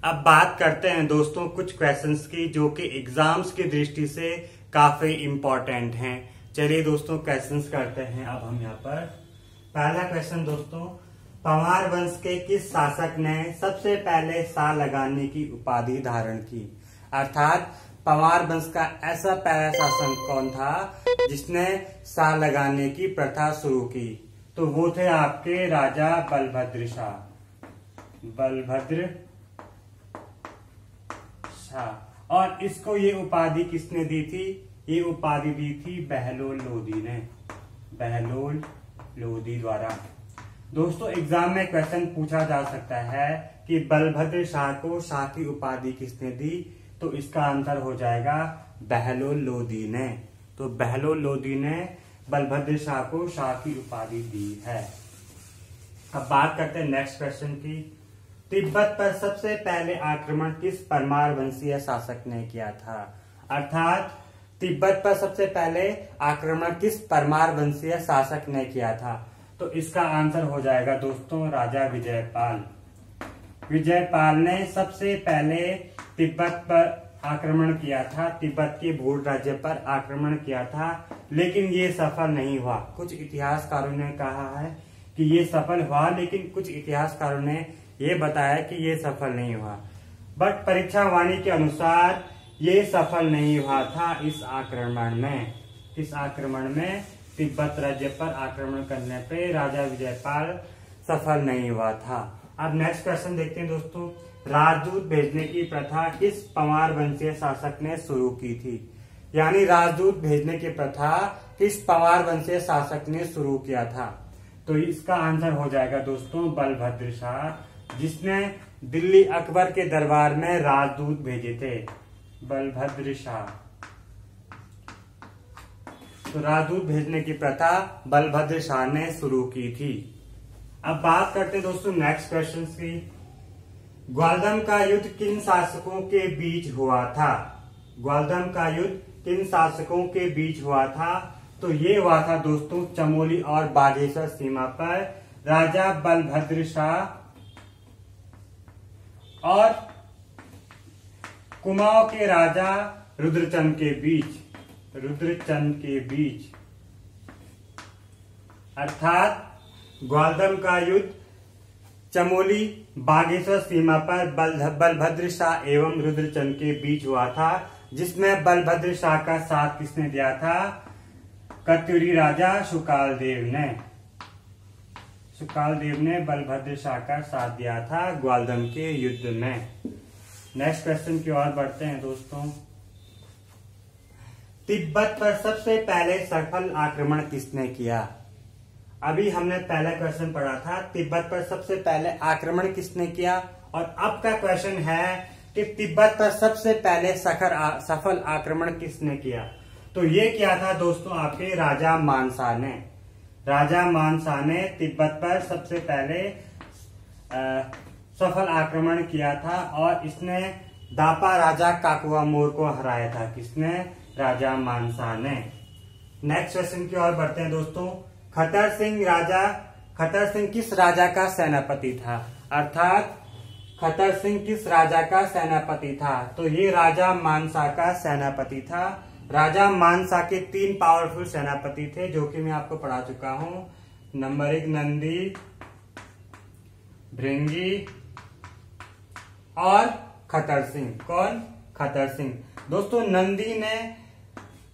अब बात करते हैं दोस्तों कुछ क्वेश्चंस की जो कि एग्जाम्स की दृष्टि से काफी इम्पोर्टेंट हैं। चलिए दोस्तों क्वेश्चंस करते हैं। अब हम यहाँ पर पहला क्वेश्चन दोस्तों, पंवार वंश के किस शासक ने सबसे पहले सा लगाने की उपाधि धारण की? अर्थात पंवार वंश का ऐसा पहला शासक कौन था जिसने सा लगाने की प्रथा शुरू की? तो वो थे आपके राजा बलभद्र शाह। और इसको ये उपाधि किसने दी थी? ये उपाधि दी थी बहलोल लोधी ने, बहलोल लोधी द्वारा। दोस्तों एग्जाम में क्वेश्चन पूछा जा सकता है कि बलभद्र शाह को शाह की उपाधि किसने दी? तो इसका आंसर हो जाएगा बहलोल लोधी ने। तो बहलोल लोधी ने बलभद्र शाह को शाह की उपाधि दी है। अब बात करते हैं नेक्स्ट क्वेश्चन की। तिब्बत पर सबसे पहले आक्रमण किस परमार वंशीय शासक ने किया था? अर्थात तिब्बत पर सबसे पहले आक्रमण किस परमार वंशीय शासक ने किया था? तो इसका आंसर हो जाएगा दोस्तों राजा विजयपाल। विजयपाल ने सबसे पहले तिब्बत पर आक्रमण किया था, तिब्बत के भूल राज्य पर आक्रमण किया था, लेकिन ये सफल नहीं हुआ। कुछ इतिहासकारों ने कहा है कि ये सफल हुआ, लेकिन कुछ इतिहासकारों ने ये बताया कि ये सफल नहीं हुआ। बट परीक्षा वाणी के अनुसार ये सफल नहीं हुआ था इस आक्रमण में। इस आक्रमण में तिब्बत राज्य पर आक्रमण करने पे राजा विजयपाल सफल नहीं हुआ था। अब नेक्स्ट क्वेश्चन देखते हैं दोस्तों, राजदूत भेजने की प्रथा किस पंवार वंशीय शासक ने शुरू की थी? यानी राजदूत भेजने की प्रथा किस पंवार वंशीय शासक ने शुरू किया था? तो इसका आंसर हो जाएगा दोस्तों बलभद्र शाह, जिसने दिल्ली अकबर के दरबार में राजदूत भेजे थे। बलभद्र शाह। तो राजदूत भेजने की प्रथा बलभद्र शाह ने शुरू की थी। अब बात करते हैं दोस्तों नेक्स्ट क्वेश्चन की। ग्वालदम का युद्ध किन शासकों के बीच हुआ था? ग्वालदम का युद्ध किन शासकों के बीच हुआ था? तो ये हुआ था दोस्तों चमोली और बागेश्वर सीमा पर राजा बलभद्र शाह और कुमाऊं के राजा रुद्रचंद के बीच। अर्थात ग्वालदम का युद्ध चमोली बागेश्वर सीमा पर बलभद्र शाह एवं रुद्रचंद के बीच हुआ था, जिसमें बलभद्र शाह का साथ किसने दिया था? कत्यूरी राजा सुकालदेव ने बलभद्र शाह का साथ दिया था ग्वालदम के युद्ध में। नेक्स्ट क्वेश्चन की ओर बढ़ते हैं दोस्तों। तिब्बत पर सबसे पहले सफल आक्रमण किसने किया? अभी हमने पहला क्वेश्चन पढ़ा था तिब्बत पर सबसे पहले आक्रमण किसने किया, और अब का क्वेश्चन है कि तिब्बत पर सबसे पहले सफल आक्रमण किसने किया? तो ये किया था दोस्तों आपके राजा मानसा ने। राजा मानसा ने तिब्बत पर सबसे पहले सफल आक्रमण किया था, और इसने दापा राजा काकुआमोर को हराया था। किसने? राजा मानसा ने। नेक्स्ट क्वेश्चन की ओर बढ़ते हैं दोस्तों। खतर सिंह किस राजा का सेनापति था? अर्थात खतर सिंह किस राजा का सेनापति था? तो ये राजा मानसा का सेनापति था। राजा मानसा के 3 पावरफुल सेनापति थे जो कि मैं आपको पढ़ा चुका हूं। नंबर 1 नंदी, भृंगी और खतर सिंह। कौन? खतर सिंह। दोस्तों नंदी ने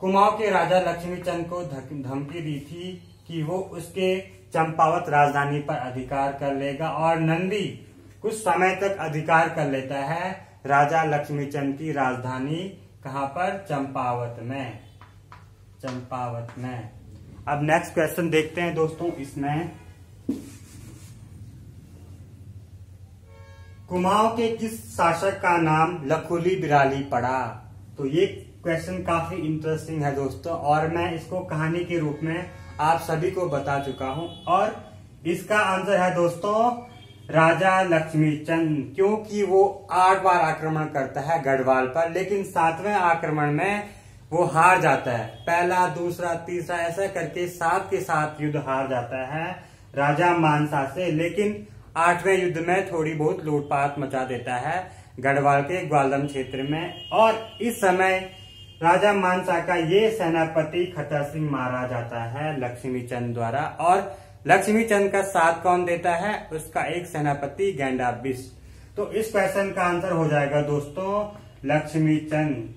कुमाऊं के राजा लक्ष्मीचंद को धमकी दी थी कि वो उसके चंपावत राजधानी पर अधिकार कर लेगा, और नंदी कुछ समय तक अधिकार कर लेता है राजा लक्ष्मीचंद की राजधानी। कहां पर? चंपावत में। अब नेक्स्ट क्वेश्चन देखते हैं दोस्तों। इसमें कुमाऊं के किस शासक का नाम लखुली बिराली पड़ा? तो ये क्वेश्चन काफी इंटरेस्टिंग है दोस्तों, और मैं इसको कहानी के रूप में आप सभी को बता चुका हूं, और इसका आंसर है दोस्तों राजा लक्ष्मीचंद, क्योंकि वो 8 बार आक्रमण करता है गढ़वाल पर, लेकिन 7वें आक्रमण में वो हार जाता है। पहला, दूसरा, तीसरा ऐसा करके 7 के 7 युद्ध हार जाता है राजा मानसा से, लेकिन 8वें युद्ध में थोड़ी बहुत लूटपाट मचा देता है गढ़वाल के ग्वालदम क्षेत्र में। और इस समय राजा मानसा का ये सेनापति खतर सिंह मारा जाता है लक्ष्मी चंद द्वारा। और लक्ष्मी चंद का साथ कौन देता है? उसका एक सेनापति गेंडा बिष्ट। तो इस क्वेश्चन का आंसर हो जाएगा दोस्तों लक्ष्मी चंद।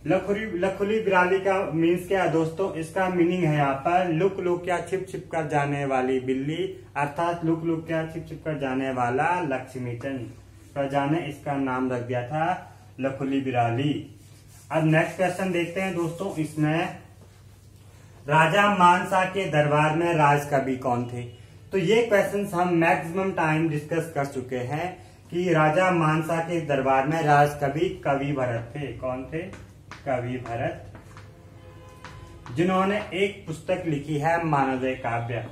लखुली बिराली का मीन्स क्या है दोस्तों? इसका मीनिंग है यहाँ पर लुक लुक क्या छिप छिप कर जाने वाली बिल्ली, अर्थात लुक लुक क्या छिप छिप कर जाने वाला लक्ष्मी चंद। प्रजा ने इसका नाम रख दिया था लखुली बिराली। अब नेक्स्ट क्वेश्चन देखते हैं दोस्तों। इसमें राजा मानसा के दरबार में राज कवि कौन थे? तो ये क्वेश्चन हम मैक्सिमम टाइम डिस्कस कर चुके हैं कि राजा मानसा के दरबार में राज कवि कवि भरत थे। कौन थे? कवि भरत, जिन्होंने एक पुस्तक लिखी है मानवोदय काव्य।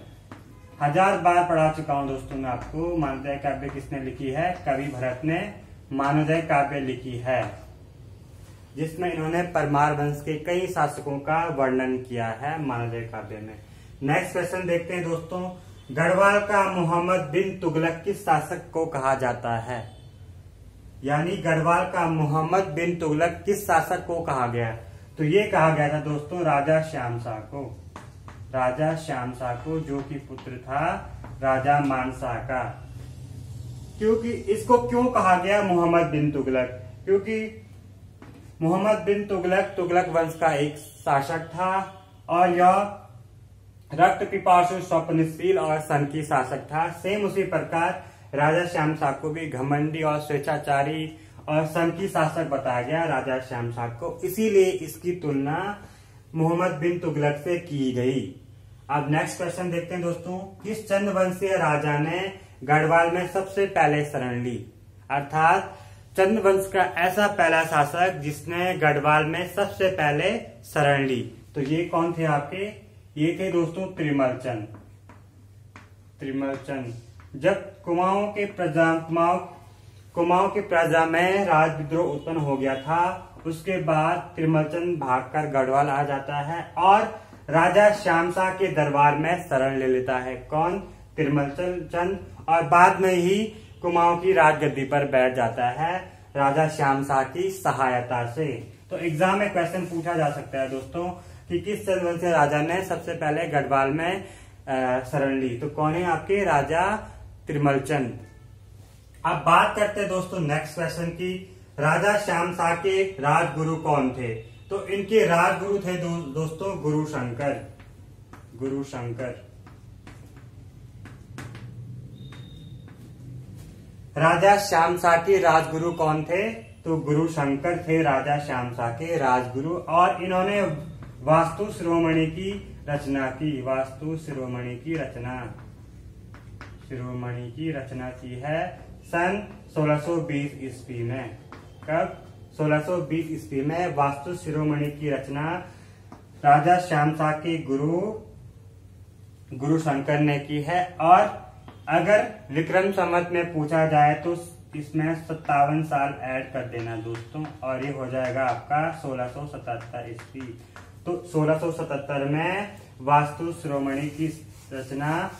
1000 बार पढ़ा चुका हूं दोस्तों मैं आपको। मानवोदय काव्य किसने लिखी है? कवि भरत ने मानवोदय काव्य लिखी है, जिसमें इन्होंने परमार वंश के कई शासकों का वर्णन किया है मानवोदय काव्य में। नेक्स्ट क्वेश्चन देखते हैं दोस्तों। गढ़वाल का मोहम्मद बिन तुगलक किस शासक को कहा जाता है? यानी गढ़वाल का मोहम्मद बिन तुगलक किस शासक को कहा गया? तो ये कहा गया था दोस्तों राजा श्याम शाह को। राजा श्याम शाह को, जो कि पुत्र था राजा मानसा का। क्योंकि इसको क्यों कहा गया मोहम्मद बिन तुगलक? क्योंकि मोहम्मद बिन तुगलक तुगलक वंश का एक शासक था और यह रक्त पिपासु, स्वप्नशील और सन की शासक था। सेम उसी प्रकार राजा श्याम शाह को भी घमंडी और स्वेच्छाचारी और सन की शासक बताया गया राजा श्याम शाह को। इसीलिए इसकी तुलना मोहम्मद बिन तुगलक से की गई। अब नेक्स्ट क्वेश्चन देखते हैं दोस्तों। किस चंद्रवंशीय राजा ने गढ़वाल में सबसे पहले शरण ली? अर्थात चंद्रवंश का ऐसा पहला शासक जिसने गढ़वाल में सबसे पहले शरण ली। तो ये कौन थे आपके? ये थे दोस्तों त्रिमल चंद। त्रिमल चंद। जब कुमाऊं के प्रजा में राज विद्रोह उत्पन्न हो गया था, उसके बाद त्रिमल चंद भागकर गढ़वाल आ जाता है और राजा श्याम शाह के दरबार में शरण ले लेता है। कौन? त्रिमल चंद। और बाद में ही कुमाऊं की राजगद्दी पर बैठ जाता है राजा श्याम शाह की सहायता से। तो एग्जाम में क्वेश्चन पूछा जा सकता है दोस्तों कि किस चंद्रवंशीय राजा ने सबसे पहले गढ़वाल में शरण ली? तो कौन है आपके? राजा त्रिमल चंद। अब बात करते हैं दोस्तों नेक्स्ट क्वेश्चन की। राजा श्याम शाह के राजगुरु कौन थे? तो इनके राजगुरु थे दोस्तों गुरु शंकर। गुरु शंकर। राजा श्याम शाह के राजगुरु कौन थे? तो गुरु शंकर थे राजा श्याम शाह के राजगुरु। और इन्होंने वास्तु शिरोमणि की रचना की। वास्तु शिरोमणि की रचना की है सन 1620 ईस्वी में। कब? 1620 ईस्वी में वास्तु शिरोमणि की रचना राजा श्याम शाह के गुरु शंकर ने की है। और अगर विक्रम संवत में पूछा जाए तो इसमें 57 साल ऐड कर देना दोस्तों, और ये हो जाएगा आपका 1677 ईस्वी। तो 1677 में वास्तु शिरोमणि की रचना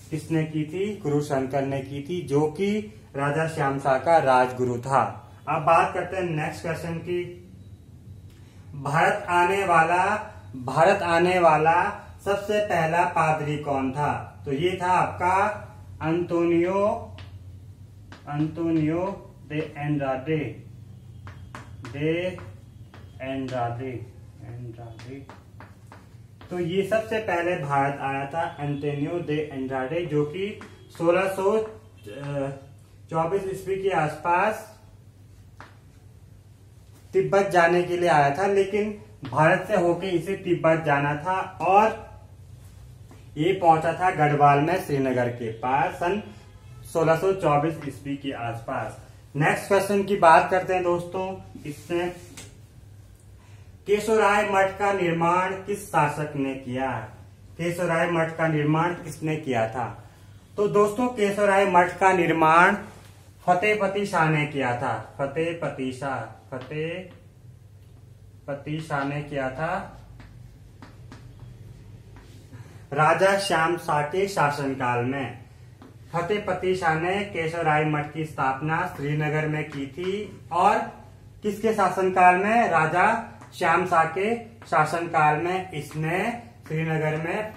किसने की थी? गुरु शंकर ने की थी, जो कि राजा श्याम शाह का राजगुरु था। अब बात करते हैं नेक्स्ट क्वेश्चन की। भारत आने वाला सबसे पहला पादरी कौन था? तो ये था आपका अंतोनियो दे एंड्राडे। तो ये सबसे पहले भारत आया था अंतोनियो दे एंड्राडे, जो कि 1624 ईस्वी के आसपास तिब्बत जाने के लिए आया था, लेकिन भारत से होके इसे तिब्बत जाना था और ये पहुंचा था गढ़वाल में श्रीनगर के पास सन 1624 ईस्वी के आसपास। नेक्स्ट क्वेश्चन की बात करते हैं दोस्तों। इसमें केशवराय मठ का निर्माण किस शासक ने किया? केशवराय मठ का निर्माण किसने किया था? तो दोस्तों केशवराय मठ का निर्माण फतेहपति शाह ने किया था। फतेहपति शाह ने किया था राजा श्याम शाह के शासनकाल में। फतेहपति शाह ने केशवराय मठ की स्थापना श्रीनगर में की थी और किसके शासनकाल में? राजा श्याम शाह के शासनकाल में इसने श्रीनगर में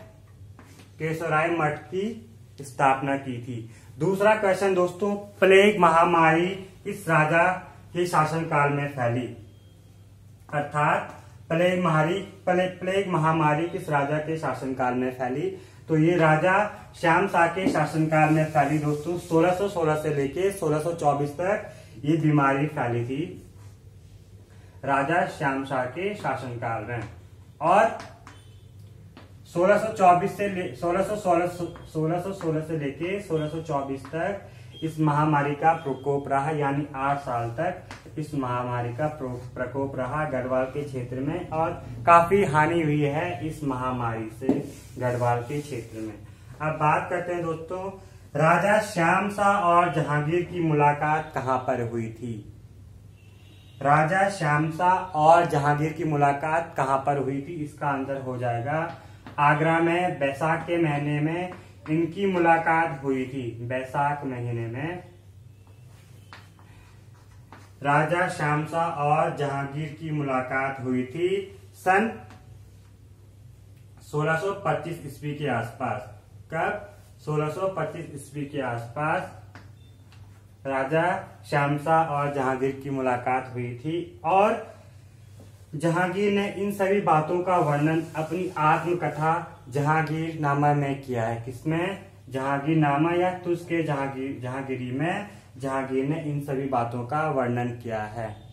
केशवराय मठ की स्थापना की थी। दूसरा क्वेश्चन दोस्तों, प्लेग महामारी किस राजा के शासनकाल में फैली? अर्थात प्लेग महामारी किस राजा के शासनकाल में फैली? तो ये राजा श्याम शाह के शासनकाल में फैली दोस्तों। 1616 से लेके 1624 तक ये बीमारी फैली थी राजा श्याम शाह के शासनकाल में। और 1616 से लेके 1624 तक इस महामारी का प्रकोप रहा, यानी 8 साल तक इस महामारी का प्रकोप रहा गढ़वाल के क्षेत्र में और काफी हानि हुई है इस महामारी से गढ़वाल के क्षेत्र में। अब बात करते हैं दोस्तों, राजा श्याम शाह और जहांगीर की मुलाकात कहां पर हुई थी? राजा श्याम शाह और जहांगीर की मुलाकात कहां पर हुई थी? इसका आंसर हो जाएगा आगरा में। बैसाख के महीने में इनकी मुलाकात हुई थी। बैसाख महीने में राजा श्याम शाह और जहांगीर की मुलाकात हुई थी सन 1625 ईस्वी के आसपास। कब? 1625 ईस्वी के आसपास राजा श्याम शाह और जहांगीर की मुलाकात हुई थी और जहांगीर ने इन सभी बातों का वर्णन अपनी आत्मकथा जहांगीरनामा में किया है। किसमें? जहांगीरनामा या तुझके जहांगीरी में जहांगीर ने इन सभी बातों का वर्णन किया है।